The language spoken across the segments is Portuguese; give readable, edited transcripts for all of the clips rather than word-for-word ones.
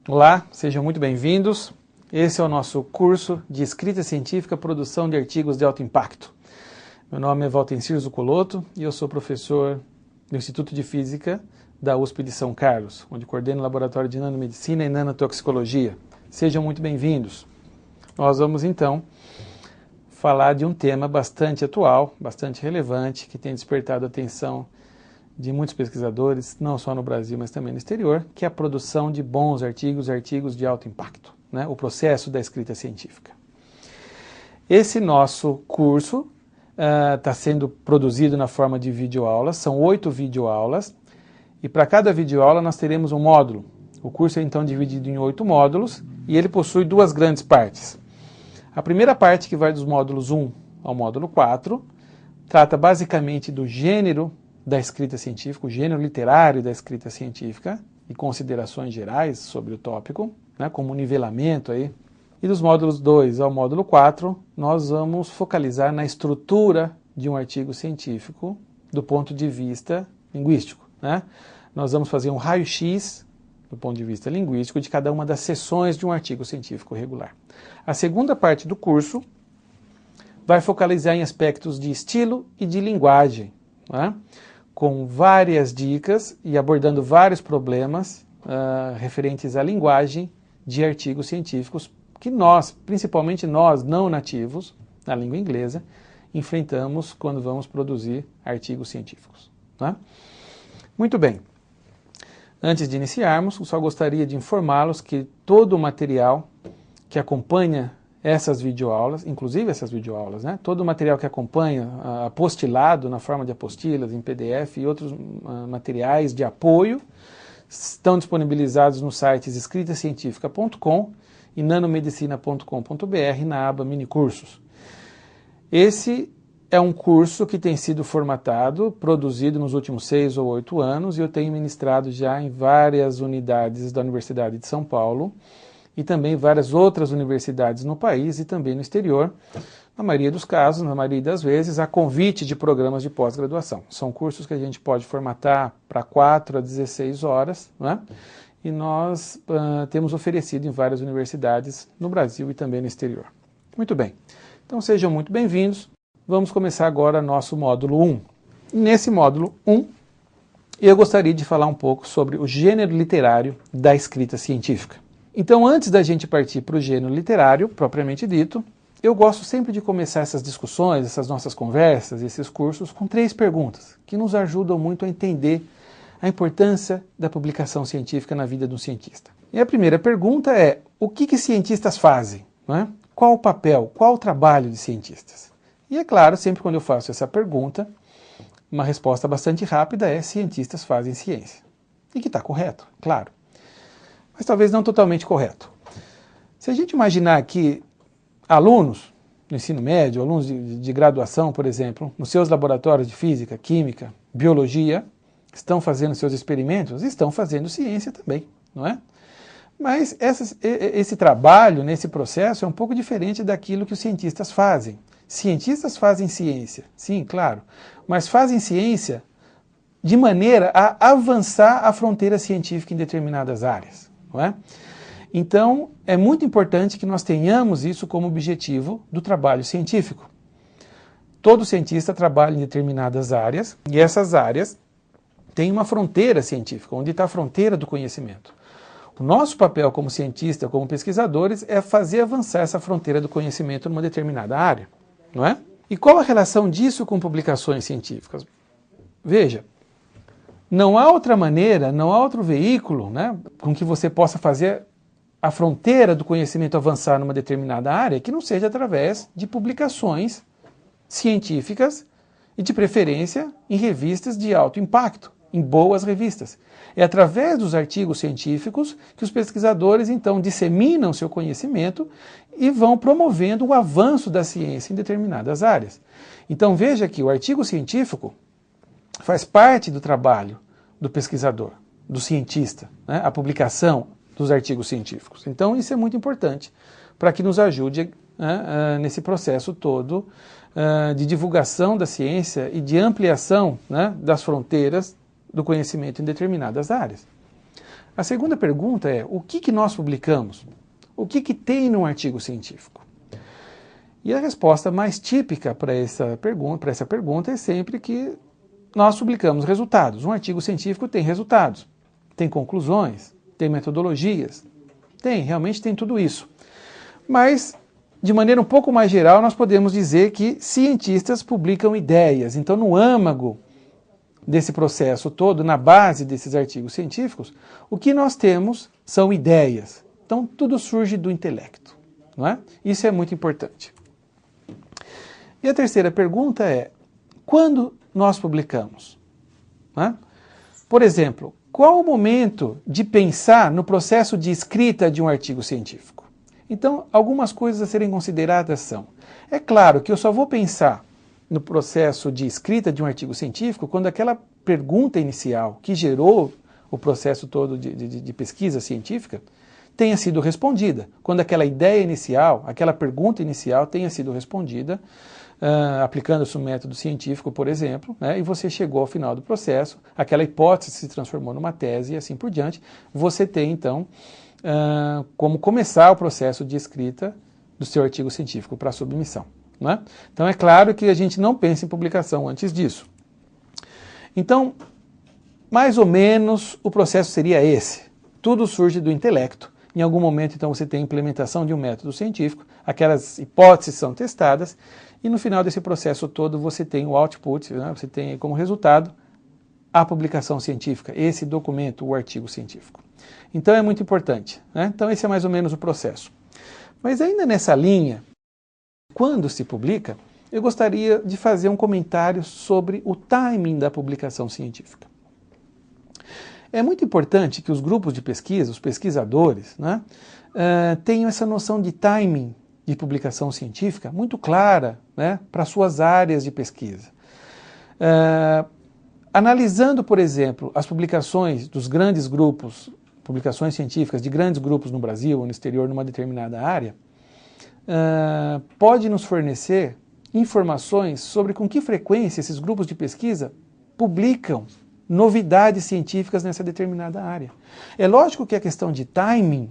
Olá, sejam muito bem-vindos. Esse é o nosso curso de Escrita Científica, Produção de Artigos de Alto Impacto. Meu nome é Valtencir Zuccolotto e eu sou professor do Instituto de Física da USP de São Carlos, onde coordeno o Laboratório de Nanomedicina e Nanotoxicologia. Sejam muito bem-vindos. Nós vamos, então, falar de um tema bastante atual, bastante relevante, que tem despertado a atenção de muitos pesquisadores, não só no Brasil, mas também no exterior, que é a produção de bons artigos, artigos de alto impacto, né? O processo da escrita científica. Esse nosso curso está sendo produzido na forma de videoaulas, são 8 videoaulas, e para cada videoaula nós teremos um módulo. O curso é então dividido em 8 módulos, e ele possui 2 grandes partes. A primeira parte, que vai dos módulos 1 ao módulo 4, trata basicamente do gênero da escrita científica, o gênero literário da escrita científica e considerações gerais sobre o tópico, né, como nivelamento aí. E dos módulos 2 ao módulo 4, nós vamos focalizar na estrutura de um artigo científico do ponto de vista linguístico, né? Nós vamos fazer um raio-x do ponto de vista linguístico de cada uma das seções de um artigo científico regular. A segunda parte do curso vai focalizar em aspectos de estilo e de linguagem, né? Com várias dicas e abordando vários problemas referentes à linguagem de artigos científicos que nós, principalmente nós não nativos, na língua inglesa, enfrentamos quando vamos produzir artigos científicos, né? Muito bem. Antes de iniciarmos, eu só gostaria de informá-los que todo o material que acompanha essas videoaulas, inclusive essas videoaulas, né? Todo o material que acompanha, apostilado na forma de apostilas, em PDF e outros materiais de apoio, estão disponibilizados nos sites escritacientifica.com e nanomedicina.com.br na aba Minicursos. Esse é um curso que tem sido formatado, produzido nos últimos 6 ou 8 anos, e eu tenho ministrado já em várias unidades da Universidade de São Paulo, e também várias outras universidades no país e também no exterior, na maioria dos casos, na maioria das vezes, a convite de programas de pós-graduação. São cursos que a gente pode formatar para 4 a 16 horas, né? E nós temos oferecido em várias universidades no Brasil e também no exterior. Muito bem, então sejam muito bem-vindos. Vamos começar agora nosso módulo 1. Nesse módulo 1, eu gostaria de falar um pouco sobre o gênero literário da escrita científica. Então, antes da gente partir para o gênero literário, propriamente dito, eu gosto sempre de começar essas discussões, essas nossas conversas, esses cursos, com 3 perguntas, que nos ajudam muito a entender a importância da publicação científica na vida de um cientista. E a primeira pergunta é, o que cientistas fazem? Não é? Qual o papel, qual o trabalho de cientistas? E é claro, sempre quando eu faço essa pergunta, uma resposta bastante rápida é, cientistas fazem ciência. E que está correto, claro. Mas talvez não totalmente correto. Se a gente imaginar que alunos do ensino médio, alunos de graduação, por exemplo, nos seus laboratórios de física, química, biologia, estão fazendo seus experimentos, estão fazendo ciência também, não é? Mas esse trabalho, nesse processo, é um pouco diferente daquilo que os cientistas fazem. Cientistas fazem ciência, sim, claro, mas fazem ciência de maneira a avançar a fronteira científica em determinadas áreas. Não é? Então, é muito importante que nós tenhamos isso como objetivo do trabalho científico. Todo cientista trabalha em determinadas áreas, e essas áreas têm uma fronteira científica, onde está a fronteira do conhecimento. O nosso papel como cientista, como pesquisadores, é fazer avançar essa fronteira do conhecimento numa determinada área. Não é? E qual a relação disso com publicações científicas? Veja, não há outra maneira, não há outro veículo, né, com que você possa fazer a fronteira do conhecimento avançar numa determinada área que não seja através de publicações científicas e, de preferência, em revistas de alto impacto, em boas revistas. É através dos artigos científicos que os pesquisadores, então, disseminam seu conhecimento e vão promovendo o avanço da ciência em determinadas áreas. Então, veja que o artigo científico faz parte do trabalho do pesquisador, do cientista, né? A publicação dos artigos científicos. Então, isso é muito importante para que nos ajude nesse processo todo de divulgação da ciência e de ampliação, né, das fronteiras do conhecimento em determinadas áreas. A segunda pergunta é, o que nós publicamos? O que tem num artigo científico? E a resposta mais típica para essa pergunta é sempre que nós publicamos resultados. Um artigo científico tem resultados, tem conclusões, tem metodologias, realmente tem tudo isso. Mas, de maneira um pouco mais geral, nós podemos dizer que cientistas publicam ideias. Então, no âmago desse processo todo, na base desses artigos científicos, o que nós temos são ideias. Então, tudo surge do intelecto, não é? Isso é muito importante. E a terceira pergunta é, quando nós publicamos? Né? Por exemplo, qual o momento de pensar no processo de escrita de um artigo científico? Então, algumas coisas a serem consideradas são, é claro que eu só vou pensar no processo de escrita de um artigo científico quando aquela pergunta inicial que gerou o processo todo de pesquisa científica tenha sido respondida, quando aquela ideia inicial, aquela pergunta inicial tenha sido respondida, aplicando-se um método científico, por exemplo, né, e você chegou ao final do processo, aquela hipótese se transformou numa tese e assim por diante, você tem então como começar o processo de escrita do seu artigo científico para submissão. Né? Então é claro que a gente não pensa em publicação antes disso. Então, mais ou menos o processo seria esse. Tudo surge do intelecto. Em algum momento, então, você tem a implementação de um método científico, aquelas hipóteses são testadas, e no final desse processo todo você tem o output, né? Você tem como resultado a publicação científica, esse documento, o artigo científico. Então é muito importante, né? Então esse é mais ou menos o processo. Mas ainda nessa linha, quando se publica, eu gostaria de fazer um comentário sobre o timing da publicação científica. É muito importante que os grupos de pesquisa, os pesquisadores, né, tenham essa noção de timing de publicação científica muito clara, né, para suas áreas de pesquisa. Analisando, por exemplo, as publicações dos grandes grupos, publicações científicas de grandes grupos no Brasil ou no exterior numa determinada área, pode nos fornecer informações sobre com que frequência esses grupos de pesquisa publicam novidades científicas nessa determinada área. É lógico que a questão de timing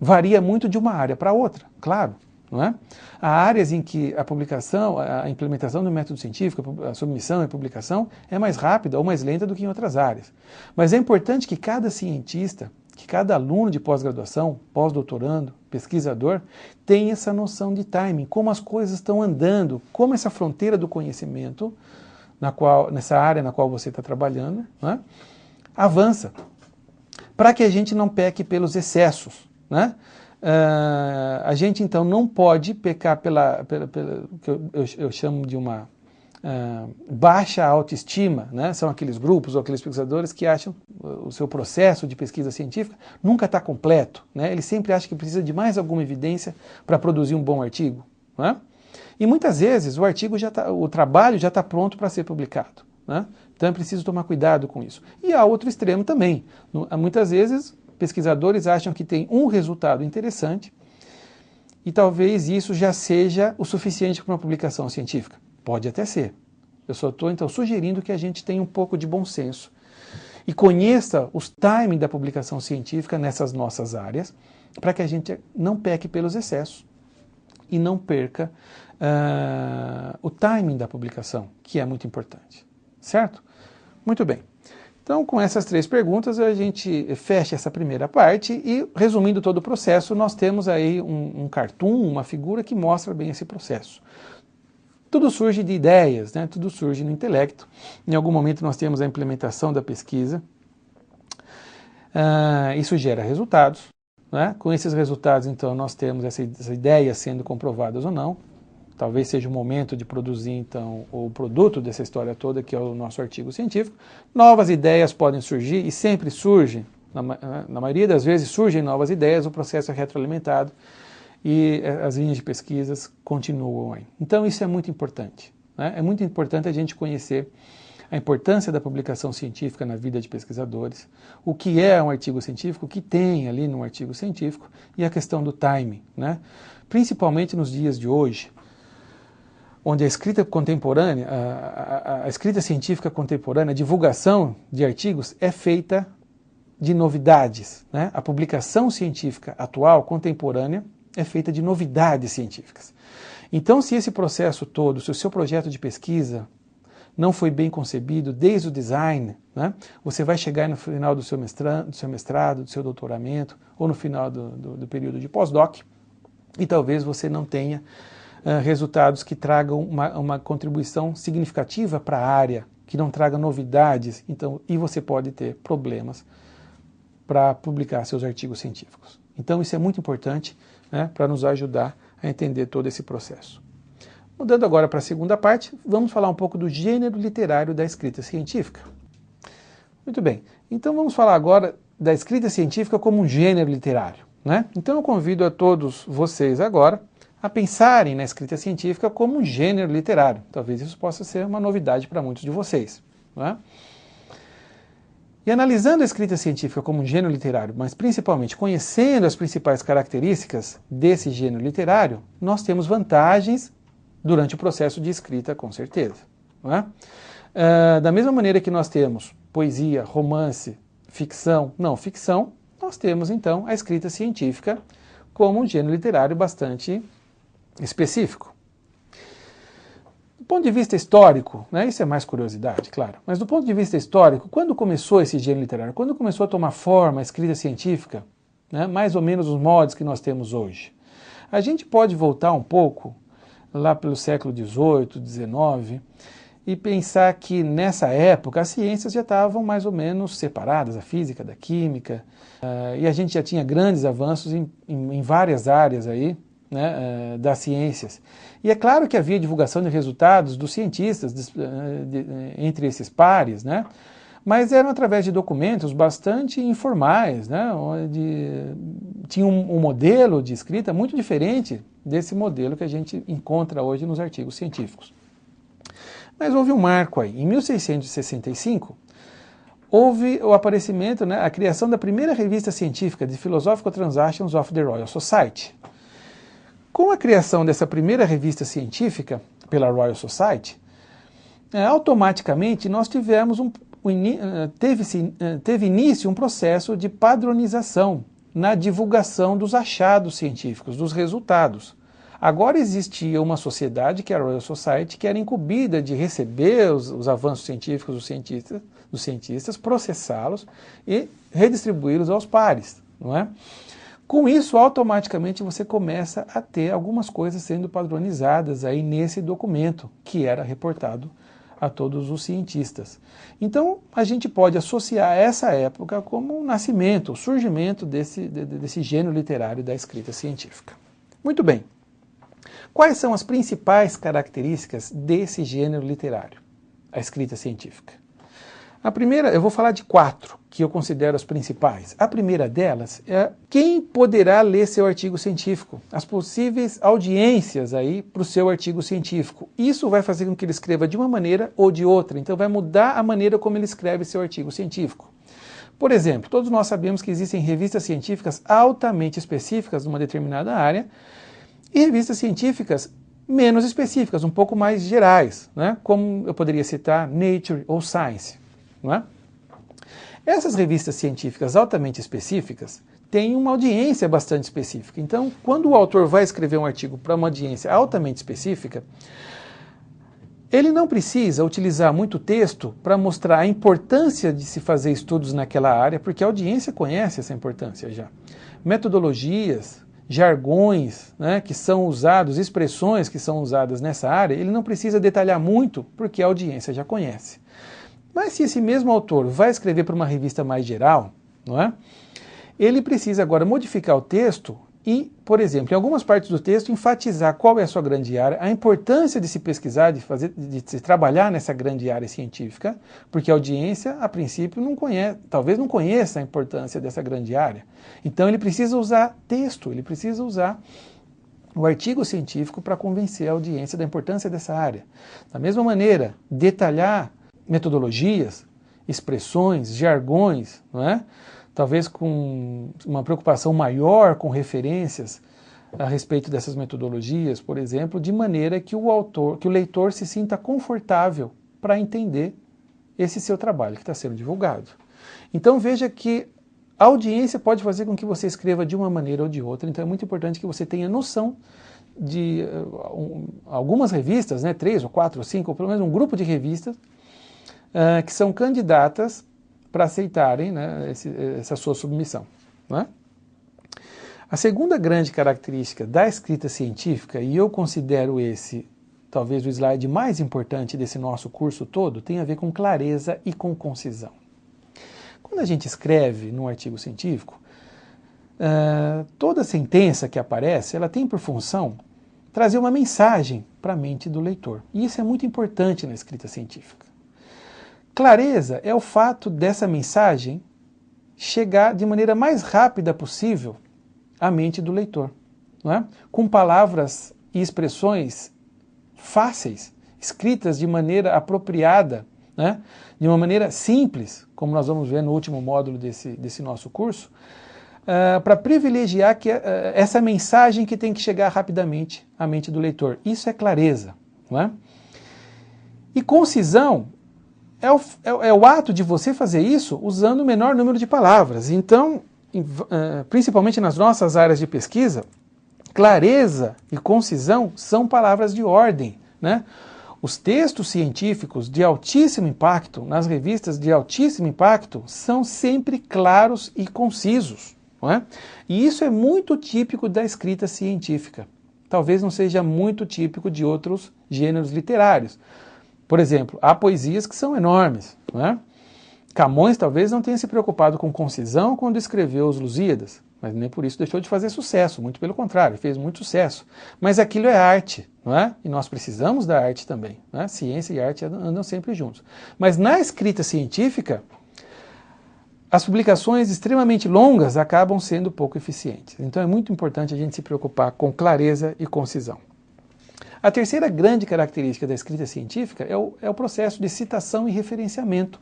varia muito de uma área para outra, claro. Não é? Há áreas em que a publicação, a implementação do método científico, a submissão e a publicação é mais rápida ou mais lenta do que em outras áreas. Mas é importante que cada cientista, que cada aluno de pós-graduação, pós-doutorando, pesquisador, tenha essa noção de timing, como as coisas estão andando, como essa fronteira do conhecimento, nessa área na qual você está trabalhando, né, avança, para que a gente não peque pelos excessos, né? A gente então não pode pecar pela que eu chamo de uma baixa autoestima, né? São aqueles grupos ou aqueles pesquisadores que acham o seu processo de pesquisa científica nunca está completo, né? Ele sempre acha que precisa de mais alguma evidência para produzir um bom artigo, né? E muitas vezes o trabalho já está pronto para ser publicado, né? Então é preciso tomar cuidado com isso. E há outro extremo também. Muitas vezes pesquisadores acham que tem um resultado interessante e talvez isso já seja o suficiente para uma publicação científica. Pode até ser. Eu só estou então sugerindo que a gente tenha um pouco de bom senso e conheça os timings da publicação científica nessas nossas áreas para que a gente não peque pelos excessos e não perca o timing da publicação, que é muito importante. Certo? Muito bem. Então, com essas 3 perguntas, a gente fecha essa primeira parte e, resumindo todo o processo, nós temos aí um cartoon, uma figura que mostra bem esse processo. Tudo surge de ideias, né? Tudo surge no intelecto. Em algum momento nós temos a implementação da pesquisa. Isso gera resultados, né? Com esses resultados, então, nós temos essas ideias sendo comprovadas ou não. Talvez seja o momento de produzir, então, o produto dessa história toda, que é o nosso artigo científico. Novas ideias podem surgir, e sempre surgem, na maioria das vezes surgem novas ideias, o processo é retroalimentado e as linhas de pesquisas continuam aí. Então isso é muito importante, né? É muito importante a gente conhecer a importância da publicação científica na vida de pesquisadores, o que é um artigo científico, o que tem ali num artigo científico, e a questão do timing, né? Principalmente nos dias de hoje, onde a escrita contemporânea, a escrita científica contemporânea, a divulgação de artigos é feita de novidades, né? A publicação científica atual, contemporânea, é feita de novidades científicas. Então, se esse processo todo, se o seu projeto de pesquisa não foi bem concebido desde o design, né, você vai chegar no final do seu mestrado, do seu doutoramento, ou no final do período de pós-doc, e talvez você não tenha resultados que tragam uma contribuição significativa para a área, que não traga novidades, então, e você pode ter problemas para publicar seus artigos científicos. Então isso é muito importante, né, para nos ajudar a entender todo esse processo. Mudando agora para a segunda parte, vamos falar um pouco do gênero literário da escrita científica. Muito bem, então vamos falar agora da escrita científica como um gênero literário, né? Então eu convido a todos vocês agora a pensarem na escrita científica como um gênero literário. Talvez isso possa ser uma novidade para muitos de vocês, né? E analisando a escrita científica como um gênero literário, mas principalmente conhecendo as principais características desse gênero literário, nós temos vantagens durante o processo de escrita, com certeza, não é? Da mesma maneira que nós temos poesia, romance, ficção, não ficção, nós temos então a escrita científica como um gênero literário bastante específico. Do ponto de vista histórico, né, isso é mais curiosidade, claro, mas do ponto de vista histórico, quando começou esse gênero literário, quando começou a tomar forma a escrita científica, né, mais ou menos os moldes que nós temos hoje, a gente pode voltar um pouco lá pelo século XVIII, XIX, e pensar que nessa época as ciências já estavam mais ou menos separadas, a física da química, e a gente já tinha grandes avanços em várias áreas aí, né, das ciências. E é claro que havia divulgação de resultados dos cientistas entre esses pares, né, mas eram através de documentos bastante informais, né, onde tinha um modelo de escrita muito diferente desse modelo que a gente encontra hoje nos artigos científicos. Mas houve um marco aí. Em 1665, houve o aparecimento, né, a criação da primeira revista científica de Philosophical Transactions of the Royal Society. Com a criação dessa primeira revista científica pela Royal Society, automaticamente nós teve início um processo de padronização na divulgação dos achados científicos, dos resultados. Agora existia uma sociedade, que é a Royal Society, que era incumbida de receber os avanços científicos dos cientistas, processá-los e redistribuí-los aos pares, não é? Com isso, automaticamente você começa a ter algumas coisas sendo padronizadas aí nesse documento, que era reportado a todos os cientistas. Então, a gente pode associar essa época como o nascimento, o surgimento desse gênero literário da escrita científica. Muito bem. Quais são as principais características desse gênero literário, a escrita científica? A primeira, eu vou falar de 4, que eu considero as principais. A primeira delas é quem poderá ler seu artigo científico, as possíveis audiências aí para o seu artigo científico. Isso vai fazer com que ele escreva de uma maneira ou de outra, então vai mudar a maneira como ele escreve seu artigo científico. Por exemplo, todos nós sabemos que existem revistas científicas altamente específicas numa determinada área, e revistas científicas menos específicas, um pouco mais gerais, né? Como eu poderia citar Nature ou Science, não é? Essas revistas científicas altamente específicas têm uma audiência bastante específica. Então, quando o autor vai escrever um artigo para uma audiência altamente específica, ele não precisa utilizar muito texto para mostrar a importância de se fazer estudos naquela área, porque a audiência conhece essa importância já. Metodologias, jargões, né, que são usados, expressões que são usadas nessa área, ele não precisa detalhar muito, porque a audiência já conhece. Mas se esse mesmo autor vai escrever para uma revista mais geral, não é? Ele precisa agora modificar o texto e, por exemplo, em algumas partes do texto, enfatizar qual é a sua grande área, a importância de se pesquisar, de se trabalhar nessa grande área científica, porque a audiência, a princípio, não conhece, talvez não conheça a importância dessa grande área. Então ele precisa usar texto, ele precisa usar o artigo científico para convencer a audiência da importância dessa área. Da mesma maneira, detalhar metodologias, expressões, jargões, não é? Talvez com uma preocupação maior com referências a respeito dessas metodologias, por exemplo, de maneira que o leitor se sinta confortável para entender esse seu trabalho que está sendo divulgado. Então veja que A audiência pode fazer com que você escreva de uma maneira ou de outra, então é muito importante que você tenha noção de algumas revistas, né, 3 ou 4 ou 5, ou pelo menos um grupo de revistas, que são candidatas para aceitarem, né, essa sua submissão. Né? A segunda grande característica da escrita científica, e eu considero esse talvez o slide mais importante desse nosso curso todo, tem a ver com clareza e com concisão. Quando a gente escreve num artigo científico, toda sentença que aparece, ela tem por função trazer uma mensagem para a mente do leitor. E isso é muito importante na escrita científica. Clareza é o fato dessa mensagem chegar de maneira mais rápida possível à mente do leitor, não é? Com palavras e expressões fáceis, escritas de maneira apropriada, né? De uma maneira simples, como nós vamos ver no último módulo desse nosso curso, para privilegiar essa mensagem que tem que chegar rapidamente à mente do leitor. Isso é clareza, não é? E concisão é o ato de você fazer isso usando o menor número de palavras. Então, principalmente nas nossas áreas de pesquisa, clareza e concisão são palavras de ordem, né? Os textos científicos de altíssimo impacto, nas revistas de altíssimo impacto, são sempre claros e concisos. Não é? E isso é muito típico da escrita científica. Talvez não seja muito típico de outros gêneros literários. Por exemplo, há poesias que são enormes. Não é? Camões talvez não tenha se preocupado com concisão quando escreveu os Lusíadas, mas nem por isso deixou de fazer sucesso, muito pelo contrário, fez muito sucesso. Mas aquilo é arte, não é? E nós precisamos da arte também. Não é? Ciência e arte andam sempre juntos. Mas na escrita científica, as publicações extremamente longas acabam sendo pouco eficientes. Então é muito importante a gente se preocupar com clareza e concisão. A terceira grande característica da escrita científica é o processo de citação e referenciamento.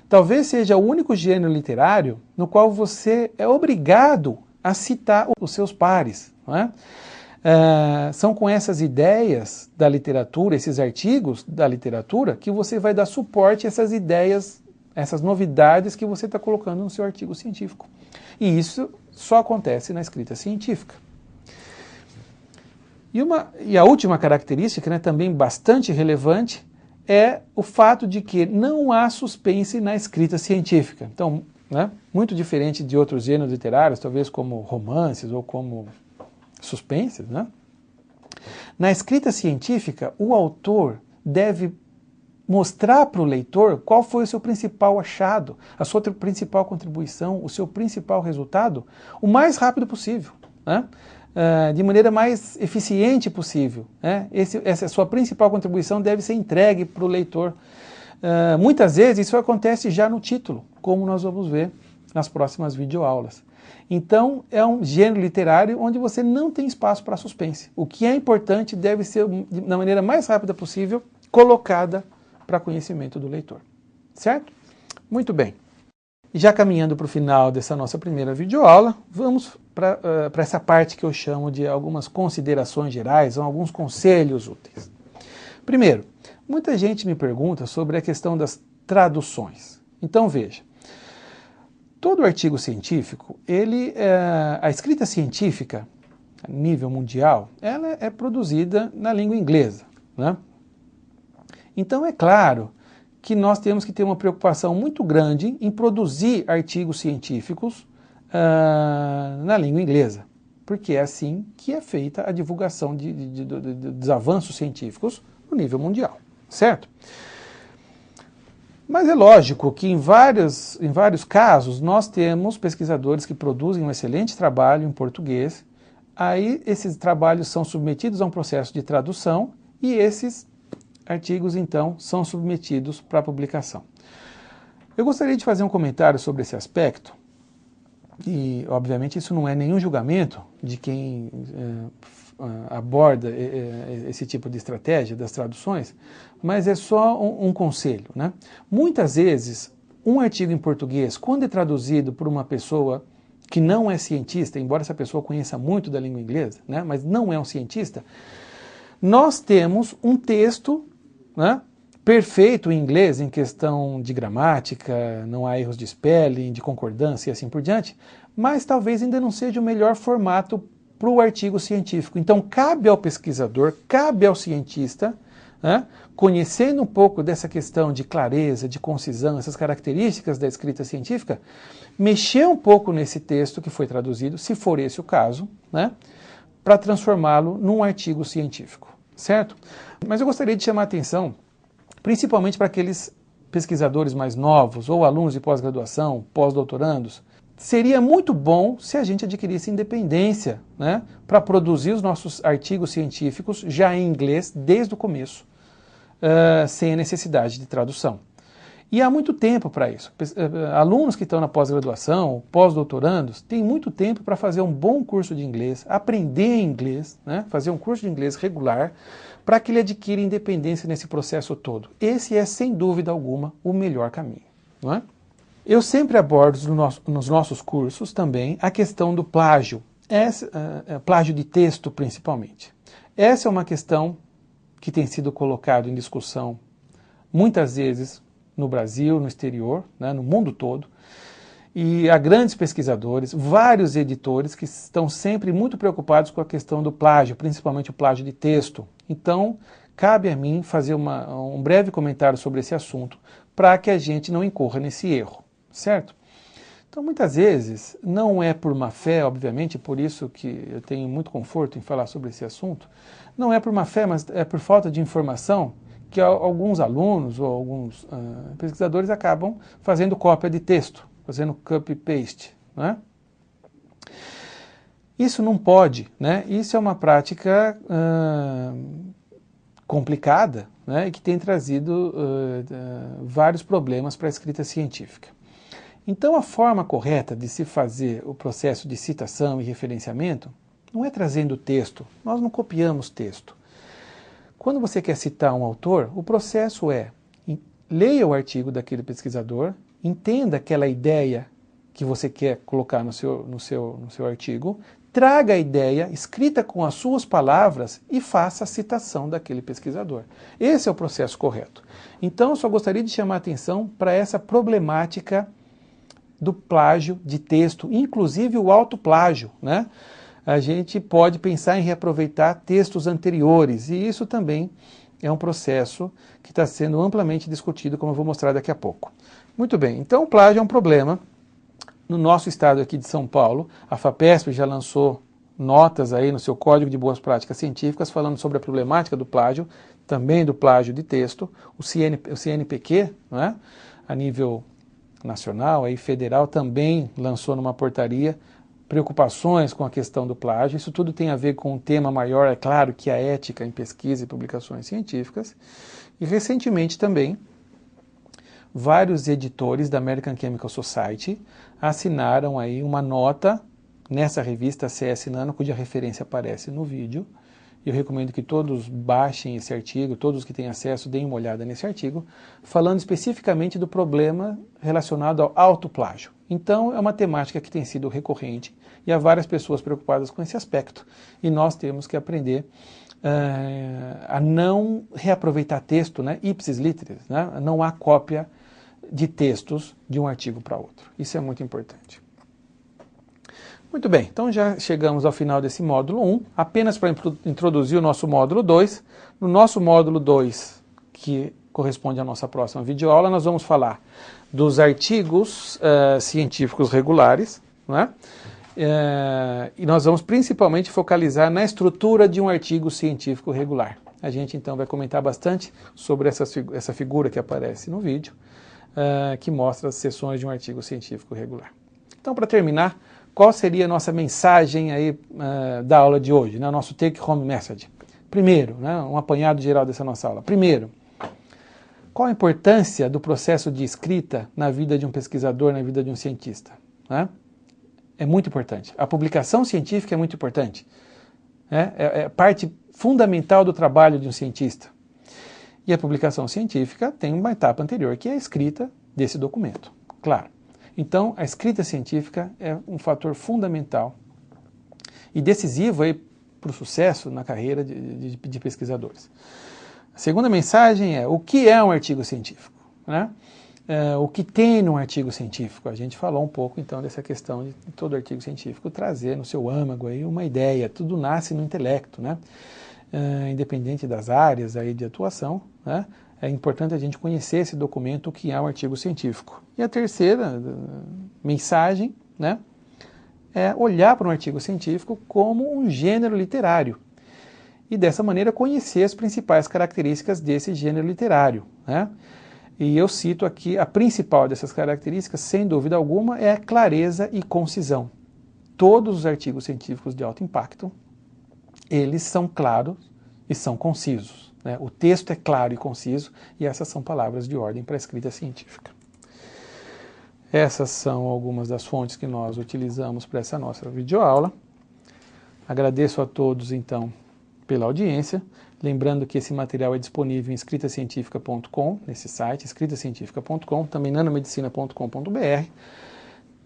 Talvez seja o único gênero literário no qual você é obrigado a citar os seus pares. Não é? São com essas ideias da literatura, esses artigos da literatura, que você vai dar suporte a essas ideias, essas novidades que você está colocando no seu artigo científico. E isso só acontece na escrita científica. E a última característica, né, também bastante relevante, é o fato de que não há suspense na escrita científica. Então, né, muito diferente de outros gêneros literários, talvez como romances ou como suspenses, né? Na escrita científica, o autor deve mostrar para o leitor qual foi o seu principal achado, a sua principal contribuição, o seu principal resultado, o mais rápido possível, né? De maneira mais eficiente possível. Né? Essa sua principal contribuição deve ser entregue para o leitor. Muitas vezes isso acontece já no título, como nós vamos ver nas próximas videoaulas. Então é um gênero literário onde você não tem espaço para suspense. O que é importante deve ser, da maneira mais rápida possível, colocada para conhecimento do leitor. Certo? Muito bem. E já caminhando para o final dessa nossa primeira videoaula, vamos para essa parte que eu chamo de algumas considerações gerais, ou alguns conselhos úteis. Primeiro, muita gente me pergunta sobre a questão das traduções. Então veja, todo artigo científico, a escrita científica, a nível mundial, ela é produzida na língua inglesa. Né? Então é claro que nós temos que ter uma preocupação muito grande em produzir artigos científicos na língua inglesa, porque é assim que é feita a divulgação dos avanços científicos no nível mundial, certo? Mas é lógico que em vários casos nós temos pesquisadores que produzem um excelente trabalho em português, aí esses trabalhos são submetidos a um processo de tradução e esses artigos, então, são submetidos para publicação. Eu gostaria de fazer um comentário sobre esse aspecto, e, obviamente, isso não é nenhum julgamento de quem aborda esse tipo de estratégia das traduções, mas é só um conselho. Né? Muitas vezes, um artigo em português, quando é traduzido por uma pessoa que não é cientista, embora essa pessoa conheça muito da língua inglesa, né, mas não é um cientista, nós temos um texto, né, perfeito em inglês em questão de gramática, não há erros de spelling, de concordância e assim por diante, mas talvez ainda não seja o melhor formato para o artigo científico. Então cabe ao pesquisador, cabe ao cientista, né, conhecendo um pouco dessa questão de clareza, de concisão, essas características da escrita científica, mexer um pouco nesse texto que foi traduzido, se for esse o caso, né, para transformá-lo num artigo científico, certo? Mas eu gostaria de chamar a atenção principalmente para aqueles pesquisadores mais novos ou alunos de pós-graduação, pós-doutorandos. Seria muito bom se a gente adquirisse independência, né, para produzir os nossos artigos científicos já em inglês desde o começo, sem a necessidade de tradução. E há muito tempo para isso. Alunos que estão na pós-graduação, pós-doutorandos, têm muito tempo para fazer um bom curso de inglês, aprender inglês, né, fazer um curso de inglês regular, para que ele adquira independência nesse processo todo. Esse é, sem dúvida alguma, o melhor caminho, não é? Eu sempre abordo nos nossos cursos também a questão do plágio, plágio de texto principalmente. Essa é uma questão que tem sido colocada em discussão muitas vezes no Brasil, no exterior, né, no mundo todo, e há grandes pesquisadores, vários editores que estão sempre muito preocupados com a questão do plágio, principalmente o plágio de texto. Então, cabe a mim fazer um breve comentário sobre esse assunto para que a gente não incorra nesse erro, certo? Então, muitas vezes, não é por má fé, obviamente, por isso que eu tenho muito conforto em falar sobre esse assunto, não é por má fé, mas é por falta de informação que alguns alunos ou alguns pesquisadores acabam fazendo cópia de texto, fazendo copy-paste, né? Isso não pode, né? Isso é uma prática complicada, né? E que tem trazido vários problemas para a escrita científica. Então a forma correta de se fazer o processo de citação e referenciamento não é trazendo texto, nós não copiamos texto. Quando você quer citar um autor, o processo é leia o artigo daquele pesquisador, entenda aquela ideia que você quer colocar no seu artigo, traga a ideia escrita com as suas palavras e faça a citação daquele pesquisador. Esse é o processo correto. Então, eu só gostaria de chamar a atenção para essa problemática do plágio de texto, inclusive o autoplágio, né? A gente pode pensar em reaproveitar textos anteriores, e isso também é um processo que está sendo amplamente discutido, como eu vou mostrar daqui a pouco. Muito bem, então o plágio é um problema. No nosso estado aqui de São Paulo, a FAPESP já lançou notas aí no seu Código de Boas Práticas Científicas falando sobre a problemática do plágio, também do plágio de texto. O CNPq, não é? A nível nacional e federal, também lançou numa portaria preocupações com a questão do plágio. Isso tudo tem a ver com um tema maior, é claro, que a ética em pesquisa e publicações científicas. E recentemente também, vários editores da American Chemical Society assinaram aí uma nota nessa revista CS Nano, cuja referência aparece no vídeo. Eu recomendo que todos baixem esse artigo, todos que têm acesso deem uma olhada nesse artigo, falando especificamente do problema relacionado ao autoplágio. Então, é uma temática que tem sido recorrente e há várias pessoas preocupadas com esse aspecto. E nós temos que aprender a não reaproveitar texto, né, ipsis literis, né? Não há cópia de textos de um artigo para outro. Isso é muito importante. Muito bem, então já chegamos ao final desse módulo 1. Apenas para introduzir o nosso módulo 2. No nosso módulo 2, que corresponde à nossa próxima videoaula, nós vamos falar dos artigos científicos regulares, né? E nós vamos principalmente focalizar na estrutura de um artigo científico regular. A gente então vai comentar bastante sobre essa figura que aparece no vídeo, que mostra as seções de um artigo científico regular. Então, para terminar, qual seria a nossa mensagem aí, da aula de hoje, né? Nosso take-home message? Primeiro, né, um apanhado geral dessa nossa aula. Primeiro, qual a importância do processo de escrita na vida de um pesquisador, na vida de um cientista? Né? É muito importante. A publicação científica é muito importante. É parte fundamental do trabalho de um cientista. E a publicação científica tem uma etapa anterior, que é a escrita desse documento. Claro. Então, a escrita científica é um fator fundamental e decisivo para o sucesso na carreira de pesquisadores. A segunda mensagem é: o que é um artigo científico? Né? O que tem num artigo científico? A gente falou um pouco então dessa questão de todo artigo científico trazer no seu âmago aí uma ideia. Tudo nasce no intelecto, né? Independente das áreas aí de atuação, né? É importante a gente conhecer esse documento, o que é um artigo científico. E a terceira mensagem, né, é olhar para um artigo científico como um gênero literário e dessa maneira conhecer as principais características desse gênero literário, né? E eu cito aqui a principal dessas características, sem dúvida alguma, é a clareza e concisão. Todos os artigos científicos de alto impacto, eles são claros e são concisos, né? O texto é claro e conciso, e essas são palavras de ordem para a escrita científica. Essas são algumas das fontes que nós utilizamos para essa nossa videoaula. Agradeço a todos, então, pela audiência. Lembrando que esse material é disponível em escritacientifica.com, nesse site, escritacientifica.com, também nanomedicina.com.br.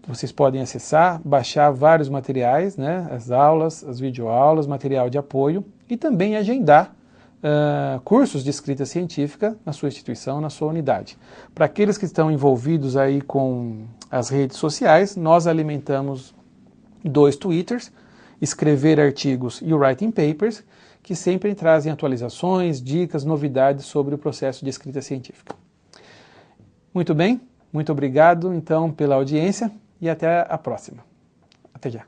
Vocês podem acessar, baixar vários materiais, né, as aulas, as videoaulas, material de apoio e também agendar cursos de escrita científica na sua instituição, na sua unidade. Para aqueles que estão envolvidos aí com as redes sociais, nós alimentamos 2 Twitters, Escrever Artigos e o Writing Papers, que sempre trazem atualizações, dicas, novidades sobre o processo de escrita científica. Muito bem, muito obrigado então pela audiência e até a próxima. Até já.